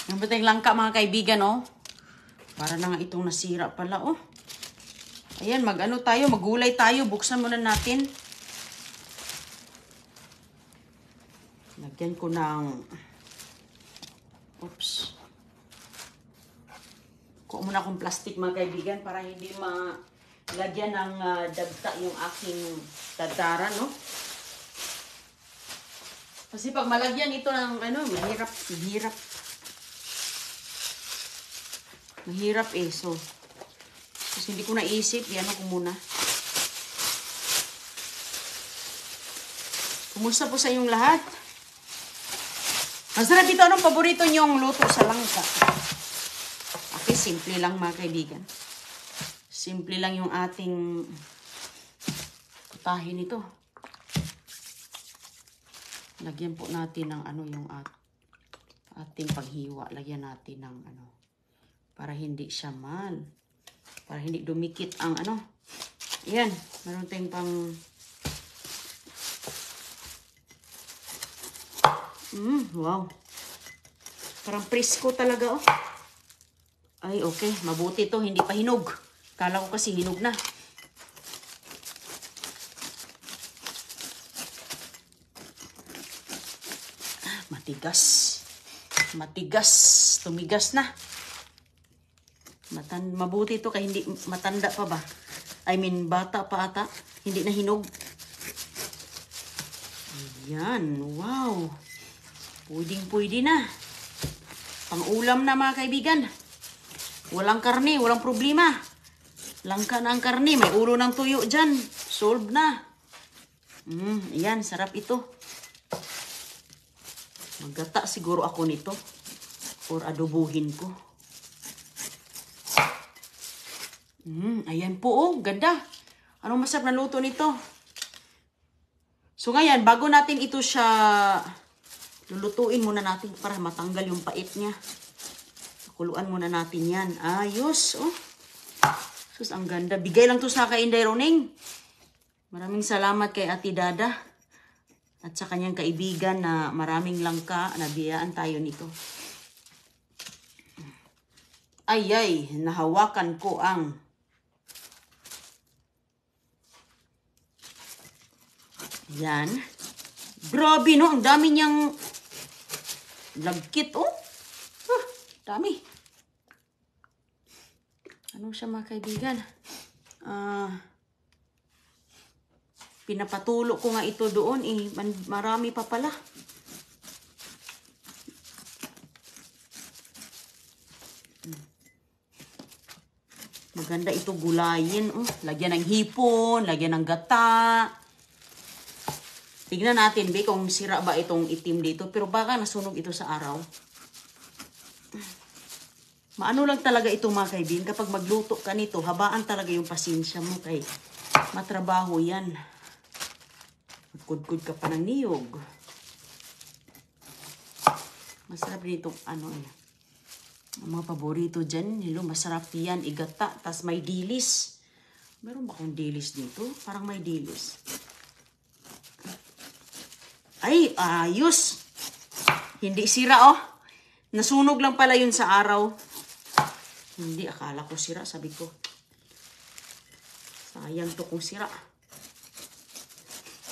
Yung batang langka mga kaibigan, oh. Para na nga itong nasira pala, oh. Ayan, mag-ano tayo, magulay tayo. Buksan muna natin. Lagyan ko ng... Oops. Kuha muna akong plastic mga kaibigan para hindi malagyan ng dagta yung aking tadara, no? Kasi pag malagyan ito ng ano, mahirap eh. So, kasi hindi ko naisip, yan ako muna. Kumusta po sa inyong lahat? Masarap ito. Anong paborito niyong luto sa langka? Okay, simple lang mga kaibigan. Simple lang yung ating putahin ito. Lagyan po natin ng ano yung ating paghiwa. Lagyan natin ng ano. Para hindi siya para hindi dumikit ang ano. Ayan. Meron tayong pang... wow. Parang presko talaga, oh. Ay, okay. Mabuti to. Hindi pa hinog. Kala ko kasi hinog na. Matigas. Matigas. Tumigas na. Mabuti to kaya hindi matanda pa ba? I mean, bata pa ata. Hindi na hinog. Ayan. Wow. Pwedeng-pwede na. Pang-ulam na mga kaibigan. Walang karne, walang problema. Langka na ang karne. May ulo ng tuyo dyan. Solve na. Ayan, sarap ito. Maggata siguro ako nito. Or adobuhin ko. Ayan po, oh. Ganda. Anong masarap na luto nito? So ngayon, bago natin ito siya lulutuin muna natin para matanggal yung pait niya. Kuluan muna natin yan. Ayos, oh. Sus, ang ganda. Bigay lang to sa kay Inday Roning. Maraming salamat kay Ate Dada. At sa kanyang kaibigan na maraming langka. Nabiyaan tayo nito. Ay, nahawakan ko ang... Yan. Grabe, no? Ang dami niyang lagkit, oh. Dami. Ano siya mga kaibigan? Pinapatulo ko nga ito doon, eh. Marami pa pala. Maganda ito gulayin, oh. Lagyan ng hipon, lagyan ng gata. Tignan natin, be, kung sira ba itong itim dito. Pero baka nasunog ito sa araw. Maano lang talaga ito mga kaibigan. Kapag magluto ka nito, habaan talaga yung pasensya mo. Kay matrabaho yan. Magkudkud ka pa ng niyog. Masarap dito, ano eh. Ang mga paborito dyan, nilo, masarap yan. Igata, tas may dilis. Meron ba akong dilis dito? Parang may dilis. Ay, ayos. Hindi sira, oh. Nasunog lang pala yun sa araw. Hindi, akala ko sira, sabi ko. Sayang to kung sira.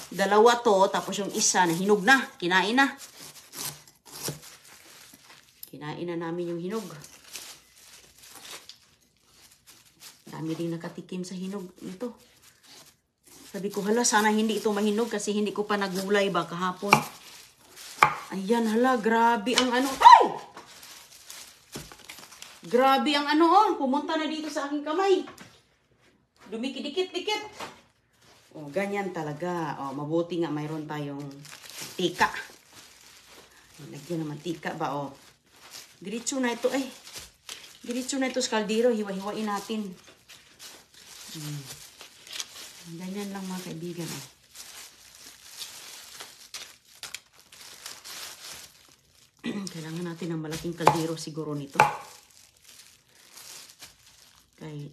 Dalawa to, tapos yung isa na hinog na. Kinain na. Kinain na namin yung hinog. Dami din nakatikim sa hinog nito. Sabi ko, hala, sana hindi ito mahinog kasi hindi ko pa nagulay ba kahapon. Ayan, hala, grabe ang ano. Ay! Grabe ang ano, oh. Pumunta na dito sa aking kamay. Dumikidikit-dikit. Oh, ganyan talaga. Oh, mabuti nga mayroon tayong tika. Lagyan naman tika ba, oh. Diretso na ito, eh. Diretso na ito sa kaldero. Hiwa-hiwain natin. Ganyan lang mga kaibigan, oh. Kailangan natin ng malaking kaldero siguro nito. Kay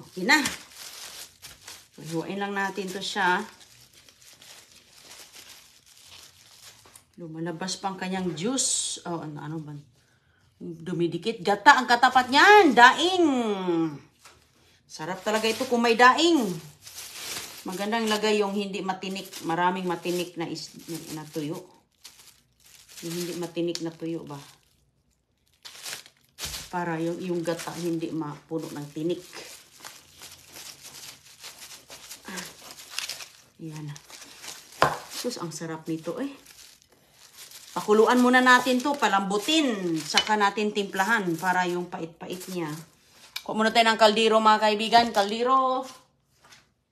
okay na. So, hiwain lang natin to siya. Lumalabas pang kanyang juice. Oh, ano ba? Dumidikit. Gata ang katapat niyan. Daing. Sarap talaga ito kung may daing. Magandang lagay yung hindi matinik. Maraming matinik na tuyo. Yung hindi matinik na tuyo ba? Para yung gata hindi mapuno ng tinik. Yan. Sus, ang sarap nito eh. Pakuluan muna natin to, palambutin. Saka natin timplahan para yung pait-pait niya. Kuha muna tayo ng kaldero mga kaibigan. Kaldero.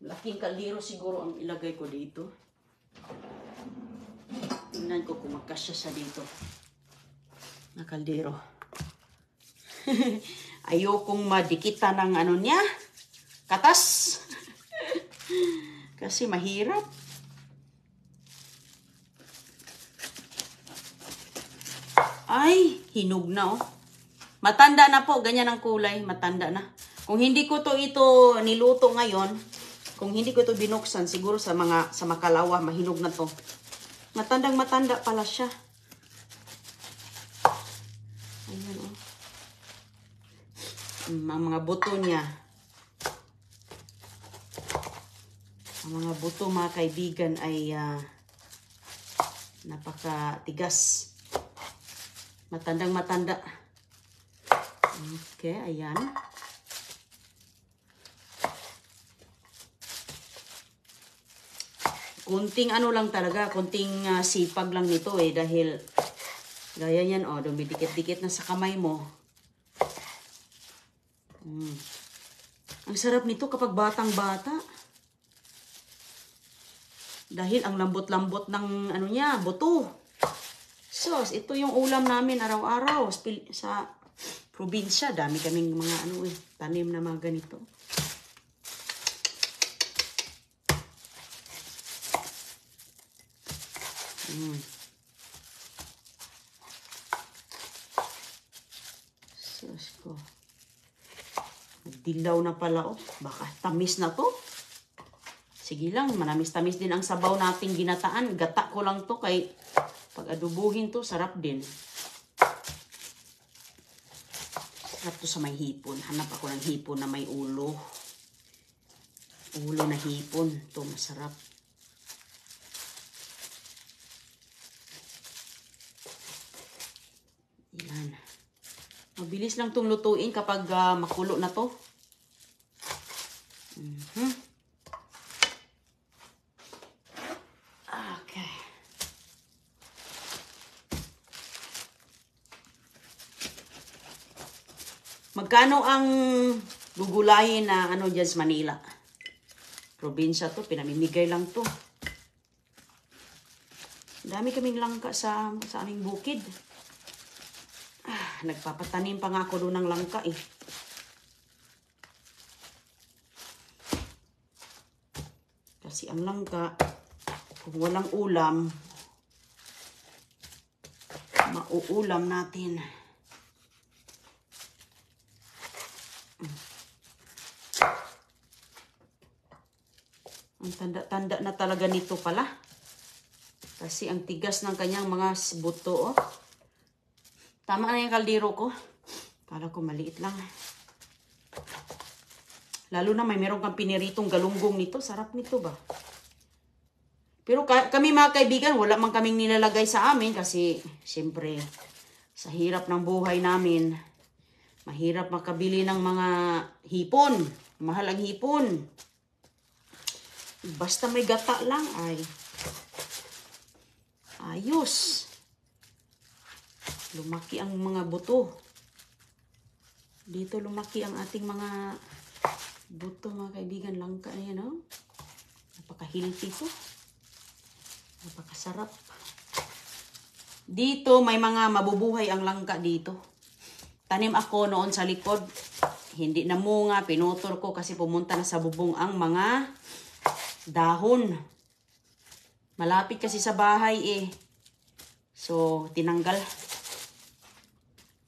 Laking kaldero siguro ang ilagay ko dito. Tingnan ko kung magkasya siya dito. Na kaldero. Ayokong madikitan ng ano niya. Katas. Kasi mahirap. Ay, hinog na oh. Matanda na po, ganyan ang kulay, matanda na. Kung hindi ko ito niluto ngayon, kung hindi ko ito binuksan, siguro sa makalawa, mahinog na to. Matandang-matanda pala siya. Ayan oh. Ang mga buto niya. Ang mga buto mga kaibigan ay napakatigas. Matandang-matanda. Okay, ayan. Kunting ano lang talaga, kunting sipag lang nito eh. Dahil, gaya yan, oh, dumidikit-dikit na sa kamay mo. Ang sarap nito kapag batang-bata. Dahil ang lambot-lambot ng ano niya, buto. Sos, ito yung ulam namin araw-araw sa probinsya. Dami kaming mga tanim na mga ganito. Sos ko. Dilaw na pala oh. Baka tamis na to. Sige lang, manamis-tamis din ang sabaw nating ginataan. Gata ko lang to kay pag adubuhin to, sarap din. Sarap to sa may hipon. Hanap ako ng hipon na may ulo. Ulo na hipon. To masarap. Yan. Mabilis lang tong lutuin kapag makulo na to. Magkano ang gugulayin na ano dyan sa Manila? Probinsya to, pinamimigay lang to. Dami kaming langka sa aming bukid. Nagpapatanim pa nga ako doon ng langka eh. Kasi ang langka, kung walang ulam, mauulam natin. Ang tanda-tanda na talaga nito pala. Kasi ang tigas ng kanyang mga buto, oh. Tama na yung kaldero ko. Kala ko maliit lang. Lalo na meron kang piniritong galunggong nito. Sarap nito ba? Pero kami mga kaibigan, wala man kaming nilalagay sa amin. Kasi, siyempre, sa hirap ng buhay namin, mahirap makabili ng mga hipon. Mahal ang hipon. Basta may gata lang ay ayos. Lumaki ang mga buto. Dito lumaki ang ating mga buto mga kaibigan. Langka na yan, oh. Napaka-healthy to. Napakasarap. Dito may mga mabubuhay ang langka dito. Tanim ako noon sa likod. Hindi na munga. Pinutol ko kasi pumunta na sa bubong ang mga dahon. Malapit kasi sa bahay eh. So, tinanggal.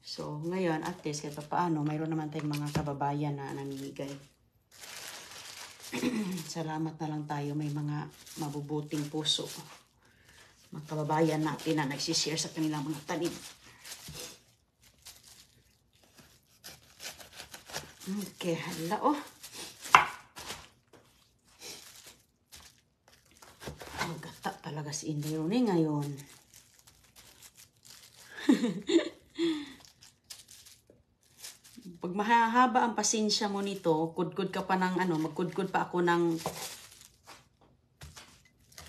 So, ngayon, at least, kahit paano, mayroon naman tayong mga kababayan na namimigay. Salamat na lang tayo, may mga mabubuting puso. Mga kababayan natin na nagsishare sa kanilang mga tanim. Okay, hala oh. Gata talaga si Inday Rone ngayon. Pag mahahaba ang pasensya mo nito, kudkod ka pa ng magkudkod pa ako ng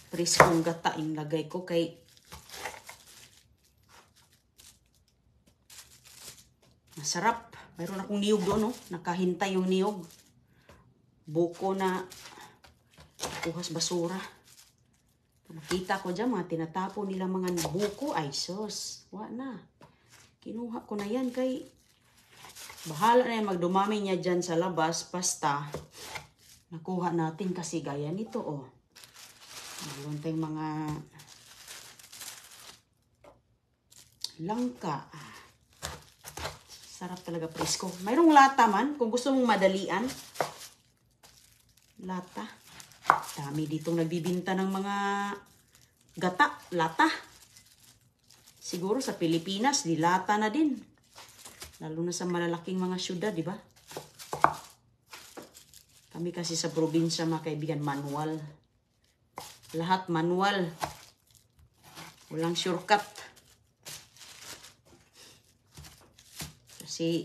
preskong gata yung lagay ko kay masarap. Mayroon akong niyog doon, no? Nakahintay yung niyog. Buko na kuhas basura. Nakita ko dyan, mga tinatapo nila mga buko. Ay, sus. Wa na. Kinuha ko na yan kay bahala na yan. Magdumami niya dyan sa labas. Basta, nakuha natin kasi gaya nito, oh. Mayroon tayong mga langka. Sarap talaga presko. Mayroong lata man. Kung gusto mong madalian. Lata. Dami ditong nagbibinta ng mga gata. Lata. Siguro sa Pilipinas, di lata na din. Lalo na sa malalaking mga syudad, di ba? Kami kasi sa probinsya, mga kaibigan, manual. Lahat manual. Walang shortcut. Kasi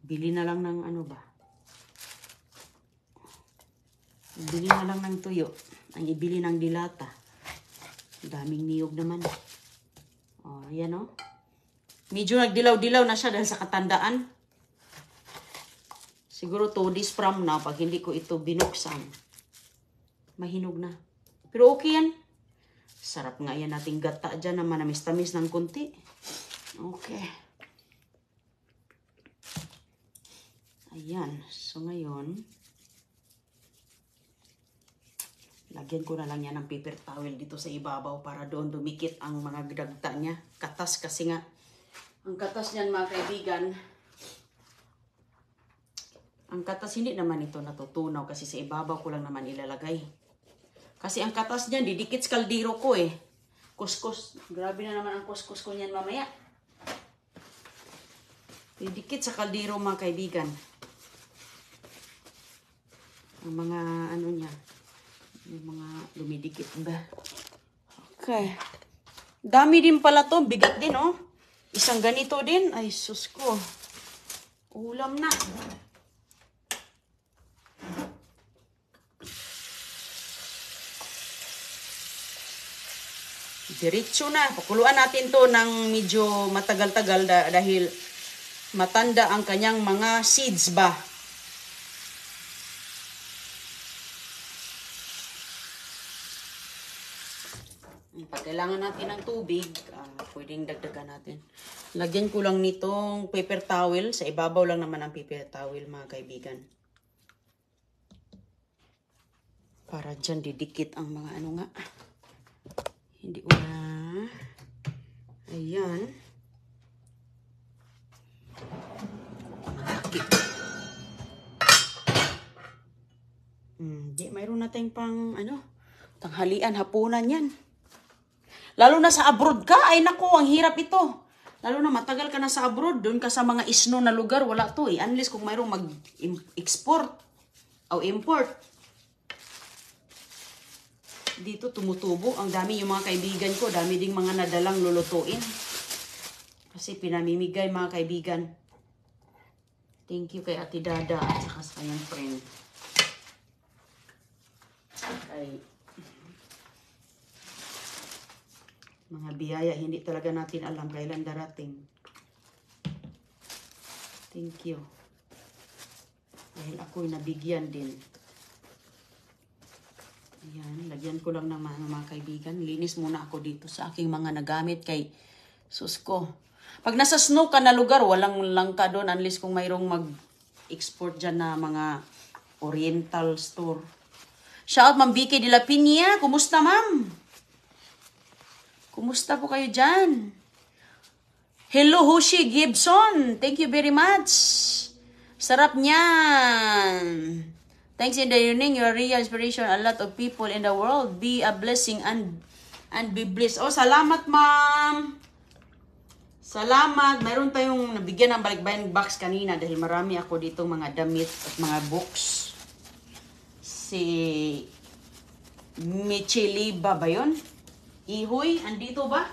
bili na lang ng bili na lang ng tuyo. Ang ibili ng dilata. Daming niyog naman. Oh, ayan oh. Medyo nagdilaw-dilaw na siya dahil sa katandaan. Siguro 2 days from now, pag hindi ko ito binuksan, mahinog na. Pero okay yan. Sarap nga yan nating gata dyan na manamis-tamis ng kunti. Okay. Ayan. So ngayon, lagyan ko na lang yan ng paper towel dito sa ibabaw para doon dumikit ang mga dagta niya. Katas kasi nga. Ang katas niyan, mga kaibigan, ang katas hindi naman ito natutunaw kasi sa ibabaw ko lang naman ilalagay. Kasi ang katas niyan, didikit sa kaldero ko eh. Kuskus. Grabe na naman ang kuskus ko niyan mamaya. Didikit sa kaldero, mga kaibigan. Ang mga niya. Yung mga lumidikit ba? Okay. Dami din pala to. Bigat din, oh. Isang ganito din. Ay, sus ko. Ulam na. Diretso na. Pakuluan natin to ng medyo matagal-tagal dahil matanda ang kanyang mga seeds ba. Pag kailangan natin ng tubig, pwedeng dagdagan natin. Lagyan ko lang nitong paper towel. Sa ibabaw lang naman ang paper towel, mga kaibigan. Para dyan didikit ang mga nga. Hindi ko na. Ayan. Malaki. Di, mayroon natin pang tanghalian, hapunan yan. Lalo na sa abroad ka, ay naku, ang hirap ito. Lalo na matagal ka na sa abroad, doon ka sa mga isno na lugar, wala to eh. Unless kung mayroong mag-export o import. Dito tumutubo. Ang dami yung mga kaibigan ko. Dami ding mga nadalang lulutuin. Kasi pinamimigay, mga kaibigan. Thank you kay Ate Dada at saka sa kanyang friend. Ay, mga biyaya, hindi talaga natin alam kailan darating. Thank you. Dahil ako'y nabigyan din. Ayan, lagyan ko lang ng mga kaibigan. Linis muna ako dito sa aking mga nagamit kay Susko. Pag nasa snow ka na lugar, walang langka doon unless kung mayroong mag-export dyan na mga oriental store. Shout out, Ma'am Vicky de la Piña. Kumusta, ma'am? Kumusta po kayo dyan? Hello, Hoshi Gibson. Thank you very much. Sarap niyan. Thanks in the evening, your real inspiration. A lot of people in the world. Be a blessing and be blessed. Oh, salamat, ma'am. Salamat. Mayroon tayong nabigyan ng balikbayan box kanina dahil marami ako dito mga damit at mga books. Si Micheliba ba yun? Ihoy, andito ba?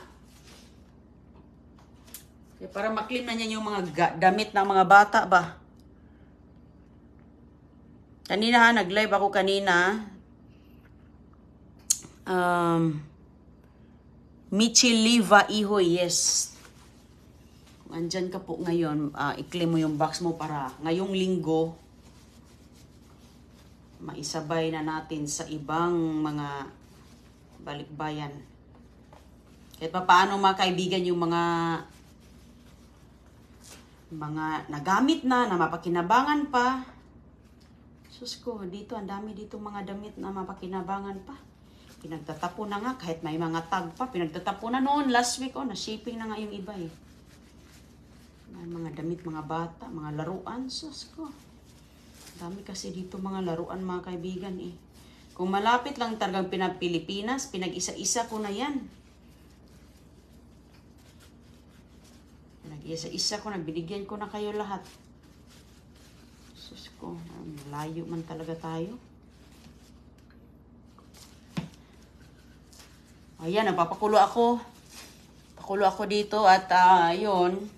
Okay, para maklim na niya yung mga damit ng mga bata ba? Kanina ha, nag-live ako kanina. Micheliba Ihoy, yes. Kung andyan ka po ngayon, i-claim mo yung box mo para ngayong linggo, maisabay na natin sa ibang mga balikbayan. Kahit pa paano mga kaibigan yung mga nagamit na mapakinabangan pa. Sus ko, dito ang dami dito mga damit na mapakinabangan pa. Pinagtatapo na nga kahit may mga tag pa. Pinagtatapo na noon last week na shipping na nga yung iba eh. May mga damit, mga bata, mga laruan. Sus ko. Dami kasi dito mga laruan mga kaibigan eh. Kung malapit lang talagang Pilipinas, pinag-isa-isa ko na yan. Pinag-isa-isa ko na, binigyan ko na kayo lahat. Sus ko, layo man talaga tayo. Ayan, napapakulo ako. Pakulo ako dito at yun.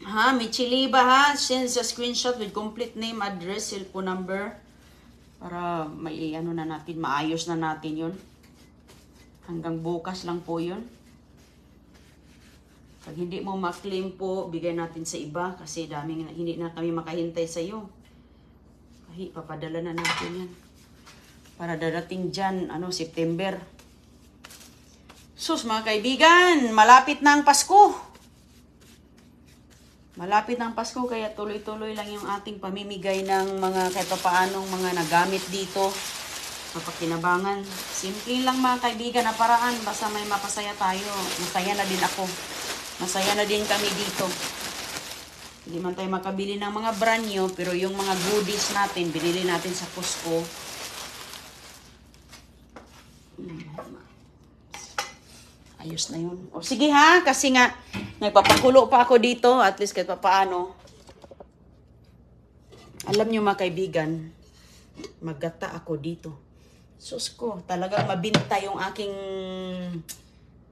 Ha, Micheliba ha. Send a screenshot with complete name, address, cellphone number. Para may ano na natin, maayos na natin yun. Hanggang bukas lang po yun. Pag hindi mo ma-claim po, bigay natin sa iba. Kasi daming, hindi na kami makahintay sa iyo. Kahit papadala na natin yan. Para darating dyan, September. Sus mga kaibigan, malapit na ang Pasko. Malapit ng Pasko, kaya tuloy-tuloy lang yung ating pamimigay ng mga kahit paanong mga nagamit dito. Mapakinabangan. Simple lang mga kaibigan na paraan. Basta may mapasaya tayo. Masaya na din ako. Masaya na din kami dito. Hindi man tayo makabili ng mga brand new, pero yung mga goodies natin, binili natin sa Costco. Ayos na yun. O sige ha, kasi nga, nagpapakulo pa ako dito, at least kahit paano. Alam nyo mga kaibigan, maggata ako dito. Sus ko, talagang mabinta yung aking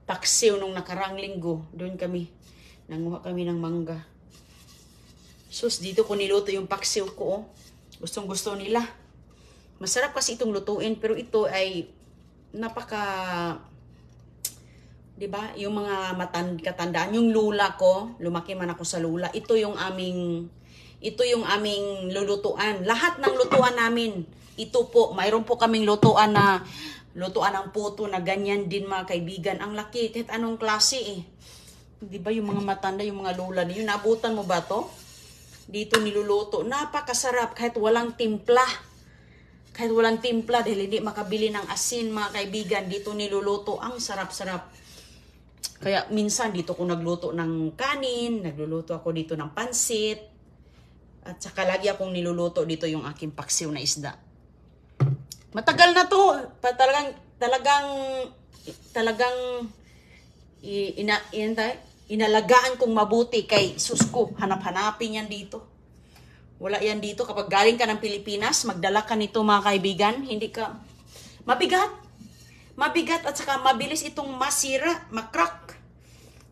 paksiw nung nakarang linggo. Doon kami, nanguha kami ng mangga. Sus, dito ko niluto yung paksiw ko. Oh. Gustong gusto nila. Masarap kasi itong lutuin, pero ito ay diba? Yung mga katandaan, yung lula ko, lumaki man ako sa lula, ito yung aming lulutuan. Lahat ng lutuan namin, ito po, mayroon po kaming lutuan ng puto na ganyan din mga kaibigan. Ang laki, kahit anong klase eh. Diba yung mga matanda, yung mga lula, yun, naabutan mo ba to? Dito niluluto. Napakasarap kahit walang timpla. Kahit walang timpla dahil hindi makabili ng asin mga kaibigan. Dito niluluto. Ang sarap-sarap. Kaya minsan dito ko nagluto ng kanin, nagluluto ako dito ng pansit, at saka lagi akong niluluto dito yung aking paksiw na isda. Matagal na to, talagang inalagaan kong mabuti kay Susko, hanap-hanapin yan dito. Wala yan dito, kapag galing ka ng Pilipinas, magdala ka nito mga kaibigan, hindi ka, mabigat at saka mabilis itong masira, makrak.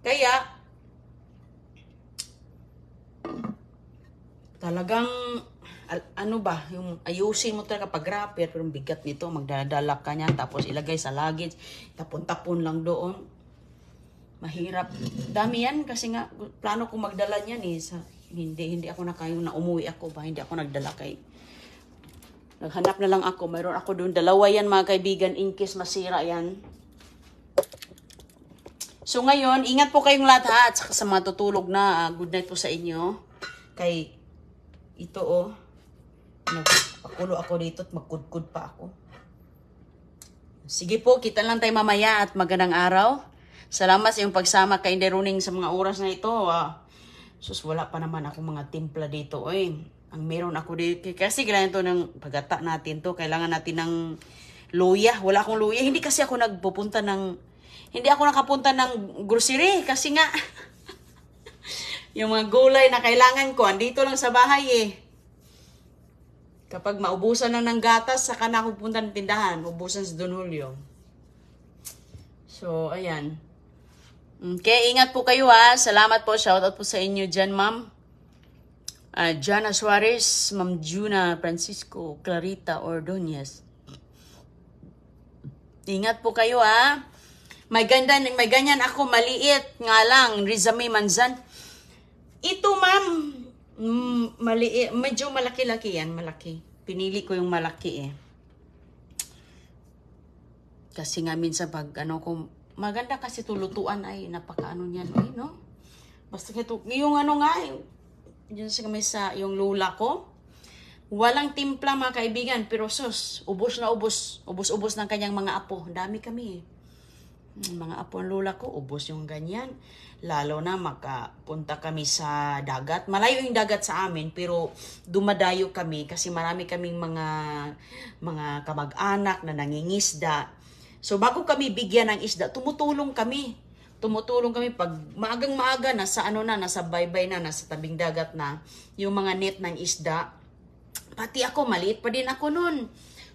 Kaya, talagang, yung ayusin mo talaga pag wrapper, pero bigat nito, magdadala ka niyan, tapos ilagay sa luggage, tapon-tapon lang doon. Mahirap. Dami yan, kasi nga, plano kong magdala niyan eh, hindi ako nakayong na umuwi ako ba, hindi ako nagdala kay. Naghanap na lang ako, mayroon ako doon, dalawa yan mga kaibigan, in case masira yan. So ngayon, ingat po kayong lahat ha, at saka sa mga tutulog na, good night po sa inyo. Kay, ito pakulo ako dito at magkudkud pa ako. Sige po, kita lang tayo mamaya at magandang araw. Salamat sa iyong pagsama kay Inday Runing sa mga oras na ito. Sus, wala pa naman ako mga timpla dito. Oy, ang meron ako dito. Kasi kailangan to ng pagata natin to. Kailangan natin ng luya. Wala akong luya. Hindi kasi ako nagpupunta ng... Hindi ako nakapunta ng grocery. Kasi nga, yung mga gulay na kailangan ko, andito lang sa bahay eh. Kapag maubusan na ng gatas, saka na ako pupunta ng tindahan. Ubusan sa Don Julio. So, ayan. Okay, ingat po kayo ha. Salamat po. Shoutout po sa inyo dyan, ma'am. Jana Suarez, Ma'am Juna Francisco, Clarita Ordonez. Ingat po kayo ha. May ganyan ako, maliit nga lang. Rizame Manzan. Ito, ma'am. Maliit. Medyo malaki-laki yan. Malaki. Pinili ko yung malaki eh. Kasi nga minsan pag kung maganda kasi tulutuan ay napakaano niyan ay no. Basta ito yung nga yun sa yung lula ko. Walang timpla mga kaibigan pero sus, ubos ng kanyang mga apo. Dami kami. Mga apo ng lula ko, ubos yung ganyan. Lalo na makapunta kami sa dagat. Malayo yung dagat sa amin pero dumadayo kami kasi marami kaming mga kamag-anak na nangingisda. So, bago kami bigyan ng isda, tumutulong kami. Pag maagang-maaga, nasa baybay na, nasa tabing dagat na, yung mga net ng isda. Pati ako, maliit pa din ako nun.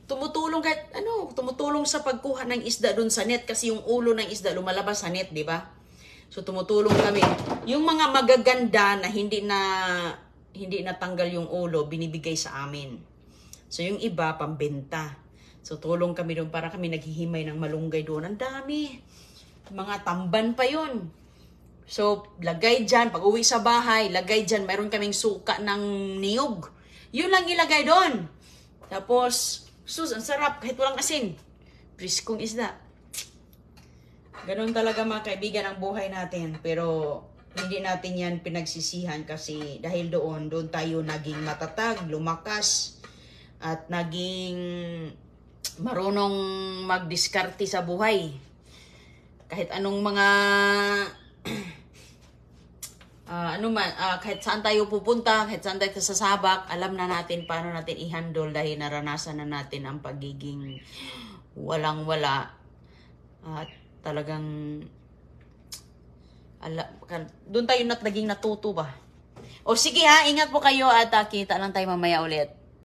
Tumutulong sa pagkuha ng isda dun sa net kasi yung ulo ng isda lumalabas sa net, di ba? So, tumutulong kami. Yung mga magaganda na hindi natanggal yung ulo, binibigay sa amin. So, yung iba, pambenta. So, tulong kami doon para kami naghihimay ng malunggay doon. Ang dami. Mga tamban pa yun. So, lagay dyan. Pag uwi sa bahay, lagay dyan. Mayroon kaming suka ng niyog. Yun lang ilagay doon. Tapos, ang sarap. Kahit walang asin. Priskong isda. Ganun talaga mga kaibigan ang buhay natin. Pero, hindi natin yan pinagsisihan kasi dahil doon tayo naging matatag, lumakas, at naging marunong magdiskarte sa buhay. Kahit anong mga kahit saan tayo pupunta, kahit saan tayo sasabak, alam na natin paano natin i-handle dahil naranasan na natin ang pagiging walang-wala. At talagang doon tayo naging natuto ba. O sige ha, ingat po kayo at kita lang tayo mamaya ulit.